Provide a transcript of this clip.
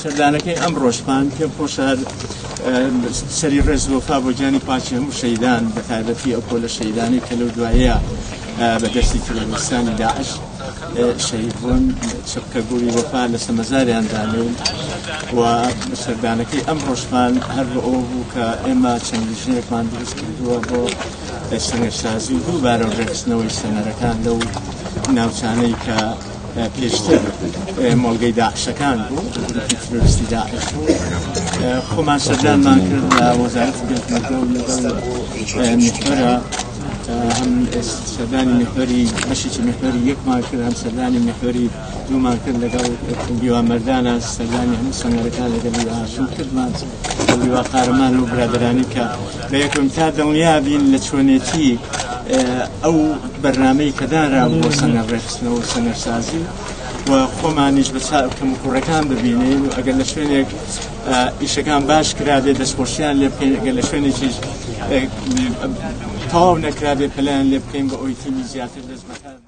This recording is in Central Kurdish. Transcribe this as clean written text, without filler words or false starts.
سەردانەکەی ئەم ڕۆژپان پێم خۆشە سەری ڕێز وەفا بۆ گیانی پاچی هەموو شەیدان بە تایبەتی ئەو پۆلە شەیدانی کە لەو دوایەیە بە دەستی ترۆریستانی داعش شەهید بوون چەپکە گوڵی وەفا لە سەمەزاریان دانێن و سەردانەکەی ئەم ڕۆژپان هەر بە ئەو بوو کە ئێمە چەند ژنێکمان دروست کردووە بۆ سەنگەرسازی و دووبارە ڕێکخستنەوەی سەنەرەکان لەو ناوچانەی کە پێشتر مۆڵگەی داعشەکان بوو گروپی ترۆریستی داعش بوو خۆمان سەردانمان کرد لە وەزارەتی پێشمەرگە و لەگەڵ میحوەرە هەم سەردانی میحوەری بەشێکی میحوەری یەکمان کرد هەم سەردانی میحوەری دوومان کرد لەگەڵ لیوا مەردانە سەردانی هەموو سەنگەرەکان لەگەڵ لیوا هاشوم کردمان لیوا قارەمان و برادرانی کە لە یەکەم تا دڵنیا بین لە چۆنێتی ئەو بەرنامەی کە دانرابوو بۆ سەنگەر ڕێخستنەوە و سەنگەرسازی و خۆمانیش بە کەم و کوڕەکان ببینین و ئەگەر لە شوێنێک ئیشەکان باش کرابێ دەستخۆشیان لێ بکەین ئەگەر لە شوێنێکیش تەواو نەکرابێ پەلایان لێ بکەین بە ئەوەی تیمی زیاتر دەست بەکار